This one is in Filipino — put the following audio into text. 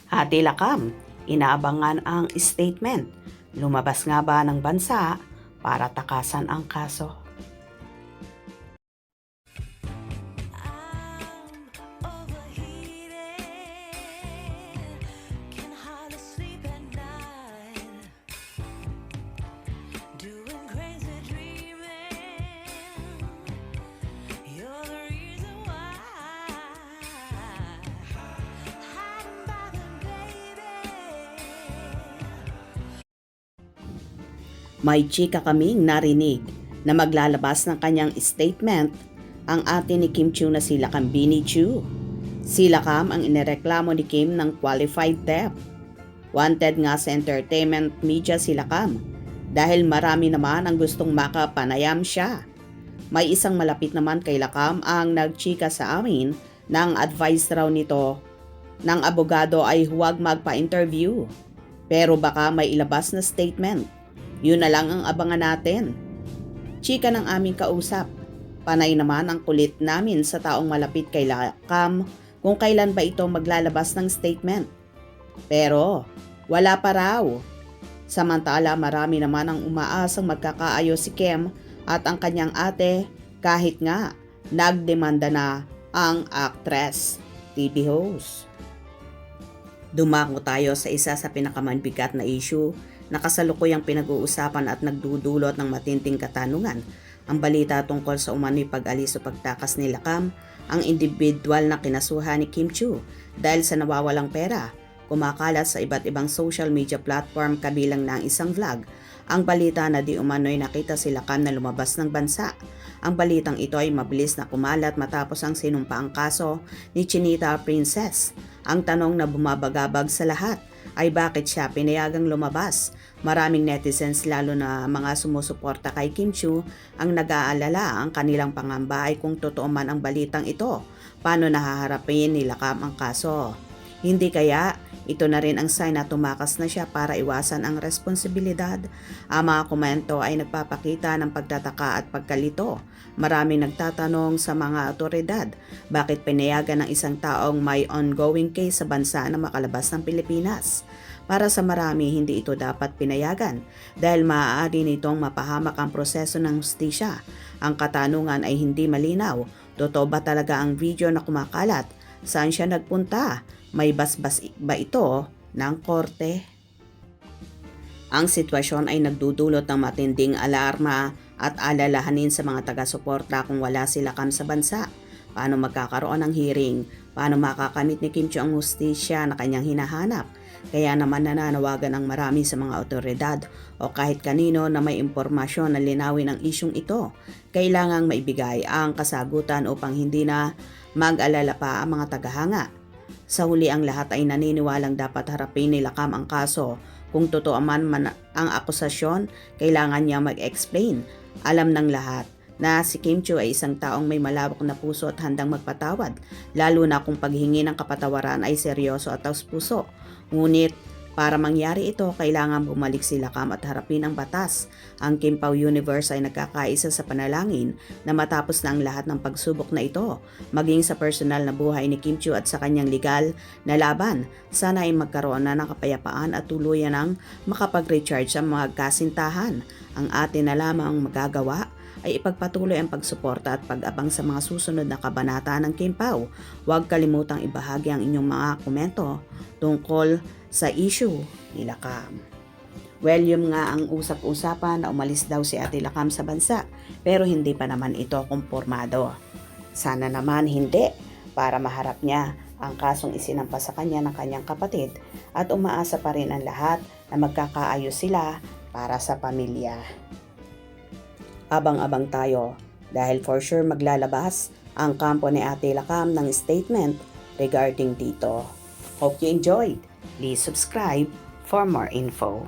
Hati Lakam, inaabangan ang statement. Lumabas nga ba ng bansa para takasan ang kaso? May chika kaming narinig na maglalabas ng kanyang statement ang ate ni Kim Chiu na si Lakam Bini Chiu. Si Lakam ang inireklamo ni Kim ng qualified theft. Wanted nga sa entertainment media si Lakam dahil marami naman ang gustong makapanayam siya. May isang malapit naman kay Lakam ang nagchika sa amin na ang advice raw nito ng abogado ay huwag magpa-interview. Pero baka may ilabas na statement. Yun na lang ang abangan natin. Chika ng aming kausap. Panay naman ang kulit namin sa taong malapit kay Lakam kung kailan ba ito maglalabas ng statement. Pero wala pa raw. Samantala marami naman ang umaasang magkakaayos si Kim at ang kanyang ate kahit nga nagdemanda na ang actress, TV host. Dumako tayo sa isa sa pinakamanbigat na issue na kasalukuyang pinag-uusapan at nagdudulot ng matinding katanungan. Ang balita tungkol sa umano'y pag-alis o pagtakas ni Lakam, ang individual na kinasuhan ni Kim Chiu dahil sa nawawalang pera. Kumakalat sa iba't ibang social media platform kabilang na ang isang vlog. Ang balita na di umano'y nakita si Lakam na lumabas ng bansa. Ang balitang ito ay mabilis na kumalat matapos ang sinumpaang kaso ni Chinita Princess. Ang tanong na bumabagabag sa lahat ay bakit siya pinayagang lumabas. Maraming netizens lalo na mga sumusuporta kay Kim Chiu ang nag-aalala ang kanilang pangamba ay kung totoo man ang balitang ito. Paano nahaharapin ni Lakam ang kaso? Hindi kaya ito na rin ang sign na tumakas na siya para iwasan ang responsibilidad? Ang mga komento ay nagpapakita ng pagtataka at pagkalito. Maraming nagtatanong sa mga otoridad, bakit pinayagan ng isang taong may ongoing case sa bansa na makalabas ng Pilipinas? Para sa marami, hindi ito dapat pinayagan dahil maaari nitong mapahamak ang proseso ng hustisya. Ang katanungan ay hindi malinaw. Totoo ba talaga ang video na kumakalat? Saan siya nagpunta? May basbas ba ito ng korte? Ang sitwasyon ay nagdudulot ng matinding alarma at alalahanin sa mga taga-suporta kung wala si Lakam sa bansa. Paano magkakaroon ng hearing? Paano makakamit ni Kim Chiu ang hustisya na kanyang hinahanap? Kaya naman nananawagan ang marami sa mga otoridad o kahit kanino na may impormasyon na linawin ang isyong ito. Kailangang maibigay ang kasagutan upang hindi na mag-alala pa ang mga tagahanga. Sa huli ang lahat ay naniniwalang dapat harapin ni Lakam ang kaso. Kung totoo man ang akusasyon, kailangan niya mag-explain. Alam ng lahat na si Kim Chiu ay isang taong may malawak na puso at handang magpatawad, lalo na kung paghingi ng kapatawaran ay seryoso at taus-puso. Ngunit para mangyari ito, kailangan bumalik si Lakam at harapin ang batas. Ang Kim Pao Universe ay nagkakaisa sa panalangin na matapos na ang lahat ng pagsubok na ito, maging sa personal na buhay ni Kim Chiu at sa kanyang legal na laban, sana ay magkaroon na ng kapayapaan at tuluyan ng makapag-recharge sa mga kasintahan. Ang atin na lamang magagawa ay ipagpatuloy ang pagsuporta at pag-abang sa mga susunod na kabanata ng Kim Pao. Huwag kalimutang ibahagi ang inyong mga komento tungkol sa issue ni Lakam. Well, yun nga ang usap-usapan na umalis daw si Ate Lakam sa bansa pero hindi pa naman ito kumpirmado. Sana naman hindi para maharap niya ang kasong isinampa sa kanya ng kanyang kapatid at umaasa pa rin ang lahat na magkakaayos sila para sa pamilya. Abang-abang tayo dahil for sure maglalabas ang kampo ni Ate Lakam ng statement regarding dito. Hope you enjoyed. Please subscribe for more info.